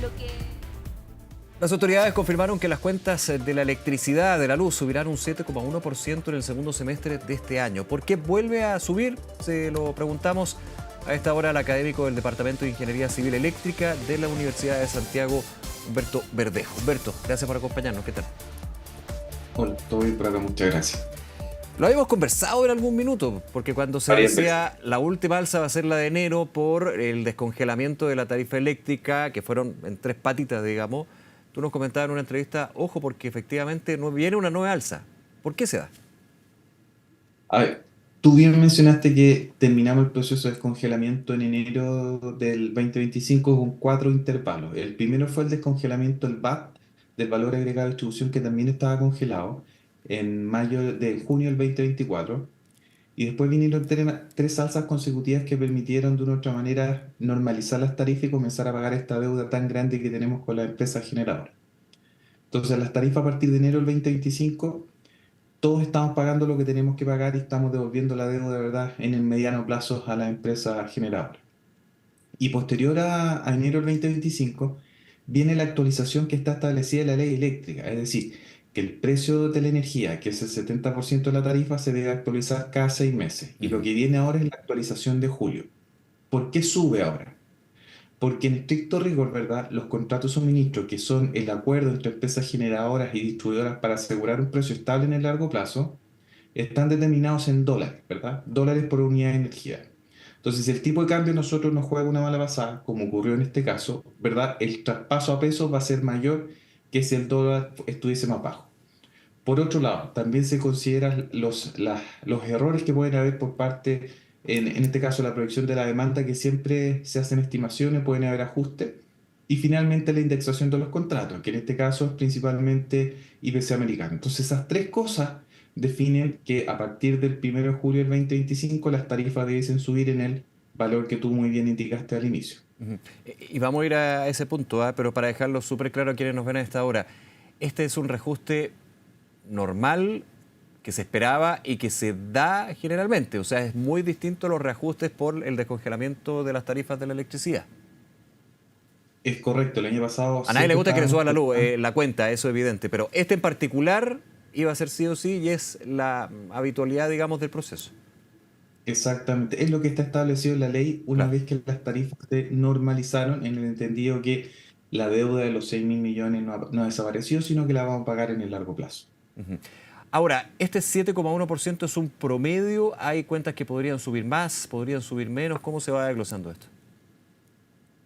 lo que... Las autoridades confirmaron que las cuentas de la electricidad, de la luz, subirán un 7,1% en el segundo semestre de este año. ¿Por qué vuelve a subir? Se lo preguntamos a esta hora al académico del Departamento de Ingeniería Civil Eléctrica de la Universidad de Santiago, Humberto Verdejo. Humberto, gracias por acompañarnos. ¿Qué tal? Hola, todo bien por acá, muchas gracias. Lo habíamos conversado en algún minuto, porque cuando se decía la última alza va a ser la de enero por el descongelamiento de la tarifa eléctrica, que fueron en tres patitas, digamos, tú nos comentabas en una entrevista, ojo, porque efectivamente no viene una nueva alza. ¿Por qué se da? A ver, tú bien mencionaste que terminamos el proceso de descongelamiento en enero del 2025 con 4 intervalos. El primero fue el descongelamiento del VAT, del valor agregado de distribución, que también estaba congelado en junio del 2024. Y después vinieron tres alzas consecutivas que permitieron de una u otra manera normalizar las tarifas y comenzar a pagar esta deuda tan grande que tenemos con las empresas generadoras. Entonces, las tarifas a partir de enero del 2025, todos estamos pagando lo que tenemos que pagar y estamos devolviendo la deuda de verdad en el mediano plazo a la empresa generadora. Y posterior a enero del 2025 viene la actualización que está establecida en la ley eléctrica, es decir, que el precio de la energía, que es el 70% de la tarifa, se debe actualizar cada 6 meses. Y lo que viene ahora es la actualización de julio. ¿Por qué sube ahora? Porque en estricto rigor, ¿verdad? Los contratos de suministro, que son el acuerdo entre empresas generadoras y distribuidoras para asegurar un precio estable en el largo plazo, están determinados en dólares, ¿verdad? Dólares por unidad de energía. Entonces, si el tipo de cambio a nosotros nos juega una mala pasada, como ocurrió en este caso, ¿verdad? El traspaso a pesos va a ser mayor que si el dólar estuviese más bajo. Por otro lado, también se consideran los errores que pueden haber por parte, en este caso, la proyección de la demanda, que siempre se hacen estimaciones, pueden haber ajustes. Y finalmente la indexación de los contratos, que en este caso es principalmente IPC americano. Entonces, esas tres cosas definen que a partir del 1 de julio del 2025 las tarifas debiesen subir en el valor que tú muy bien indicaste al inicio. Y vamos a ir a ese punto, pero para dejarlo súper claro a quienes nos ven a esta hora, este es un reajuste normal que se esperaba y que se da generalmente. O sea, es muy distinto a los reajustes por el descongelamiento de las tarifas de la electricidad. Es correcto, el año pasado... A nadie le gusta que le suba la luz, la cuenta, eso es evidente, pero este en particular iba a ser sí o sí y es la habitualidad, digamos, del proceso. Exactamente, es lo que está establecido en la ley una Claro. vez que las tarifas se normalizaron en el entendido que la deuda de los 6.000 millones no ha desaparecido, sino que la vamos a pagar en el largo plazo. Ahora, este 7,1% es un promedio, hay cuentas que podrían subir más, podrían subir menos, ¿cómo se va desglosando esto?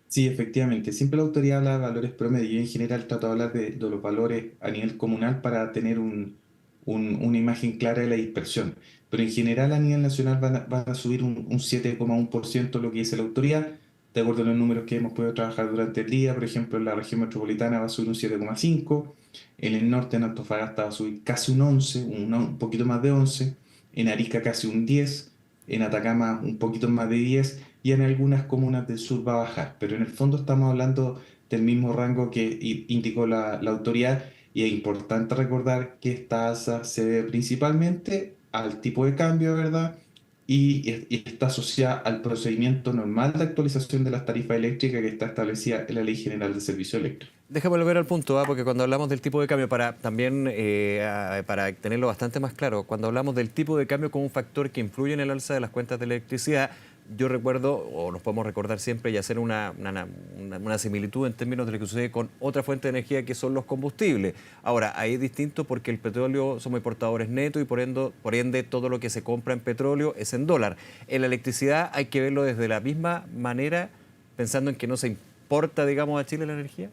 Sí, efectivamente, siempre la autoridad habla de valores promedio. Yo en general trato de hablar de los valores a nivel comunal para tener una imagen clara de la dispersión. Pero en general a nivel nacional van a subir un 7,1% lo que dice la autoridad, de acuerdo a los números que hemos podido trabajar durante el día. Por ejemplo, en la región metropolitana va a subir un 7,5%, en el norte, en Antofagasta, va a subir casi un 11%, un poquito más de 11%, en Arica casi un 10%, en Atacama un poquito más de 10%, y en algunas comunas del sur va a bajar, pero en el fondo estamos hablando del mismo rango que indicó la autoridad, y es importante recordar que esta alza se debe principalmente al tipo de cambio, ¿verdad? Y está asociada al procedimiento normal de actualización de las tarifas eléctricas que está establecida en la Ley General de Servicio Eléctrico. Déjame volver al punto, porque cuando hablamos del tipo de cambio, para también para tenerlo bastante más claro, cuando hablamos del tipo de cambio como un factor que influye en el alza de las cuentas de electricidad, yo recuerdo, o nos podemos recordar siempre y hacer una similitud en términos de lo que sucede con otra fuente de energía que son los combustibles. Ahora, ahí es distinto porque el petróleo somos importadores netos y por ende todo lo que se compra en petróleo es en dólar. En la electricidad hay que verlo desde la misma manera, pensando en que no se importa, digamos, a Chile la energía.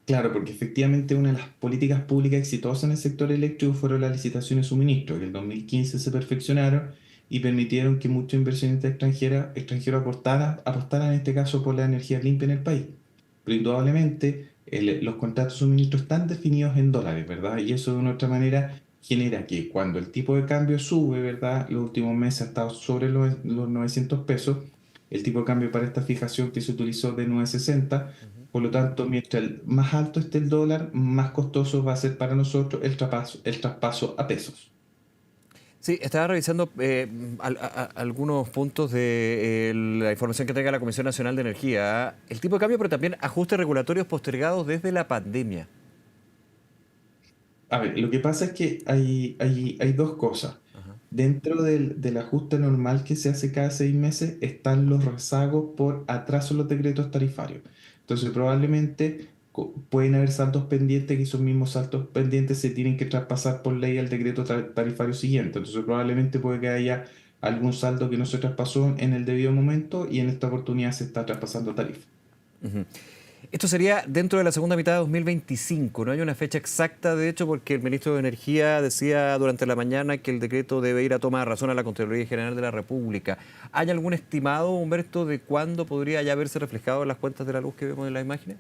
Claro, porque efectivamente una de las políticas públicas exitosas en el sector eléctrico fueron las licitaciones de suministro, que en el 2015 se perfeccionaron y permitieron que muchos inversionistas extranjeros apostaran en este caso por la energía limpia en el país. Pero indudablemente los contratos de suministro están definidos en dólares, ¿verdad? Y eso de una otra manera genera que cuando el tipo de cambio sube, ¿verdad? Los últimos meses ha estado sobre los 900 pesos, el tipo de cambio para esta fijación que se utilizó de 9,60. Por lo tanto, mientras más alto esté el dólar, más costoso va a ser para nosotros el traspaso a pesos. Sí, estaba revisando algunos puntos de la información que tenga la Comisión Nacional de Energía. El tipo de cambio, pero también ajustes regulatorios postergados desde la pandemia. A ver, lo que pasa es que hay dos cosas. Ajá. Dentro del ajuste normal que se hace cada 6 meses están los rezagos por atraso en los decretos tarifarios. Entonces, probablemente pueden haber saldos pendientes que esos mismos saldos pendientes se tienen que traspasar por ley al decreto tarifario siguiente. Entonces, probablemente puede que haya algún saldo que no se traspasó en el debido momento y en esta oportunidad se está traspasando tarifa. Ujú. Esto sería dentro de la segunda mitad de 2025. No hay una fecha exacta, de hecho, porque el ministro de Energía decía durante la mañana que el decreto debe ir a toma de razón a la Contraloría General de la República. ¿Hay algún estimado, Humberto, de cuándo podría ya verse reflejado en las cuentas de la luz que vemos en las imágenes?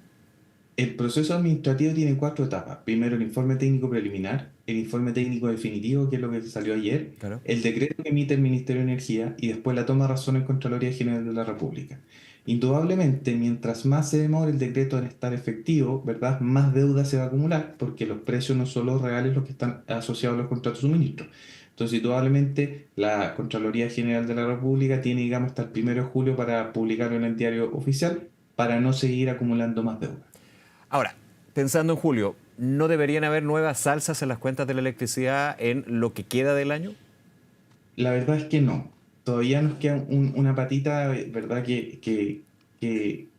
El proceso administrativo tiene cuatro etapas. Primero, el informe técnico preliminar, el informe técnico definitivo, que es lo que salió ayer, Claro. el decreto que emite el Ministerio de Energía y después la toma de razón en Contraloría General de la República. Indudablemente, mientras más se demore el decreto en estar efectivo, ¿verdad? Más deuda se va a acumular porque los precios no son los reales los que están asociados a los contratos de suministro. Entonces, indudablemente, la Contraloría General de la República tiene, digamos, hasta el 1 de julio para publicarlo en el diario oficial para no seguir acumulando más deuda. Ahora, pensando en julio, ¿no deberían haber nuevas salsas en las cuentas de la electricidad en lo que queda del año? La verdad es que no. Todavía nos queda una patita, ¿verdad?, que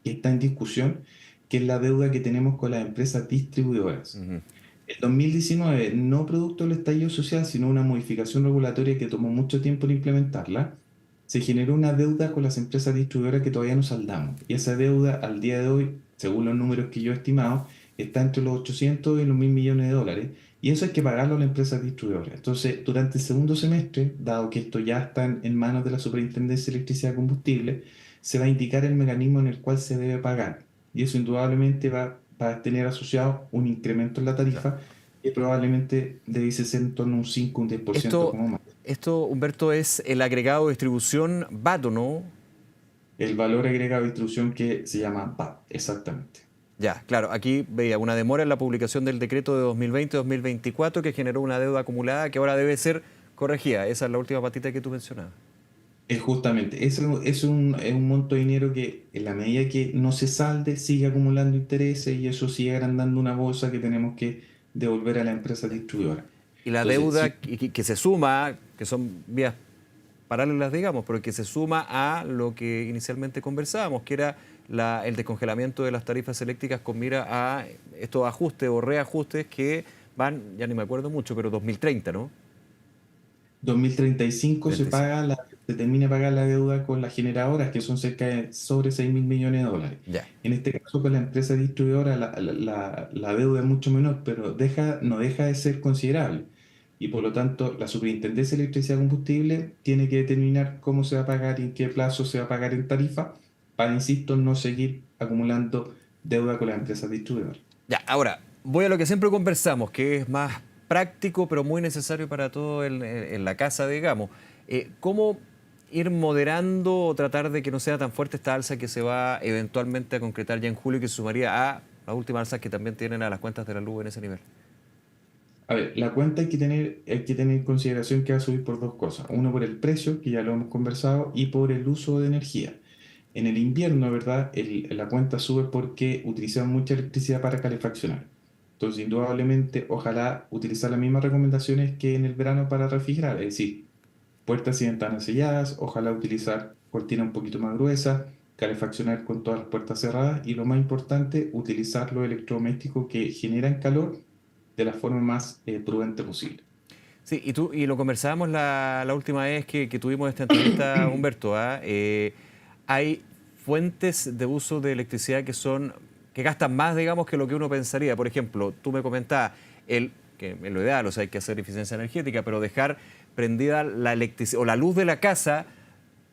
está en discusión, que es la deuda que tenemos con las empresas distribuidoras. Ujú. El 2019, no producto del estallido social, sino una modificación regulatoria que tomó mucho tiempo en implementarla, se generó una deuda con las empresas distribuidoras que todavía no saldamos. Y esa deuda, al día de hoy, según los números que yo he estimado, está entre los 800 y los 1.000 millones de dólares. Y eso hay que pagarlo a las empresas distribuidoras. Entonces, durante el segundo semestre, dado que esto ya está en manos de la Superintendencia de Electricidad y Combustible, se va a indicar el mecanismo en el cual se debe pagar. Y eso indudablemente va a tener asociado un incremento en la Claro. tarifa que probablemente debiese ser en torno a un 5 un 10% Esto, como más. esto, Humberto, es el agregado de distribución VAT, ¿o no? El valor agregado de distribución que se llama VAT, exactamente. Ya, claro, aquí veía una demora en la publicación del decreto de 2020-2024 que generó una deuda acumulada que ahora debe ser corregida. Esa es la última patita que tú mencionabas. Es justamente, es un monto de dinero que en la medida que no se salde, sigue acumulando intereses y eso sigue agrandando una bolsa que tenemos que devolver a la empresa distribuidora. Y la Entonces, deuda sí, que se suma, que son vías paralelas, digamos, pero que se suma a lo que inicialmente conversábamos, que era el descongelamiento de las tarifas eléctricas con mira a estos ajustes o reajustes que van, ya ni me acuerdo mucho, pero 2030, ¿no? 2035 35. se termina de pagar la deuda con las generadoras, que son cerca de sobre 6.000 millones de dólares. Ya. En este caso, con la empresa distribuidora, la deuda es mucho menor, pero no deja de ser considerable. Y por lo tanto, la Superintendencia de Electricidad y Combustible tiene que determinar cómo se va a pagar y en qué plazo se va a pagar en tarifa, para, insisto, no seguir acumulando deuda con las empresas distribuidoras. Ya, ahora, voy a lo que siempre conversamos, que es más práctico, pero muy necesario para todo en la casa, digamos. ¿Cómo ir moderando o tratar de que no sea tan fuerte esta alza que se va eventualmente a concretar ya en julio y que se sumaría a las últimas alzas que también tienen a las cuentas de la luz en ese nivel? A ver, la cuenta hay que tener en consideración que va a subir por dos cosas. Uno, por el precio, que ya lo hemos conversado, y por el uso de energía. En el invierno, ¿verdad? La cuenta sube porque utilizamos mucha electricidad para calefaccionar. Entonces, indudablemente, ojalá utilizar las mismas recomendaciones que en el verano para refrigerar, es decir, puertas y ventanas selladas, ojalá utilizar cortina un poquito más gruesa, calefaccionar con todas las puertas cerradas y lo más importante, utilizar los electrodomésticos que generan calor de la forma más prudente posible. Sí, y lo conversábamos la última vez que tuvimos esta entrevista, Humberto, ¿ah? Hay fuentes de uso de electricidad que gastan más, digamos, que lo que uno pensaría. Por ejemplo, tú me comentabas, que es lo ideal, o sea, hay que hacer eficiencia energética, pero dejar prendida la electricidad o la luz de la casa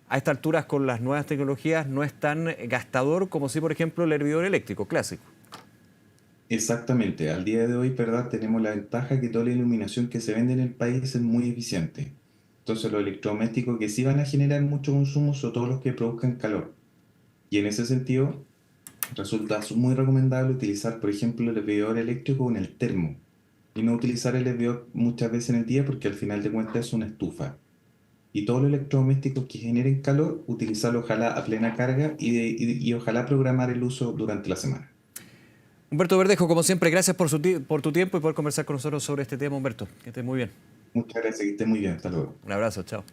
a estas alturas con las nuevas tecnologías no es tan gastador como si, por ejemplo, el hervidor eléctrico clásico. Exactamente, al día de hoy, ¿verdad? Tenemos la ventaja que toda la iluminación que se vende en el país es muy eficiente. Entonces, los electrodomésticos que sí van a generar mucho consumo son todos los que produzcan calor. Y en ese sentido, resulta muy recomendable utilizar, por ejemplo, el hervidor eléctrico en el termo. y no utilizar el SBO muchas veces en el día porque al final de cuentas es una estufa. Y todos los electrodomésticos que generen calor, utilizarlo ojalá a plena carga y ojalá programar el uso durante la semana. Humberto Verdejo, como siempre, gracias por tu tiempo y por conversar con nosotros sobre este tema, Humberto. Que estés muy bien. Muchas gracias, que esté muy bien. Hasta luego. Un abrazo, chao.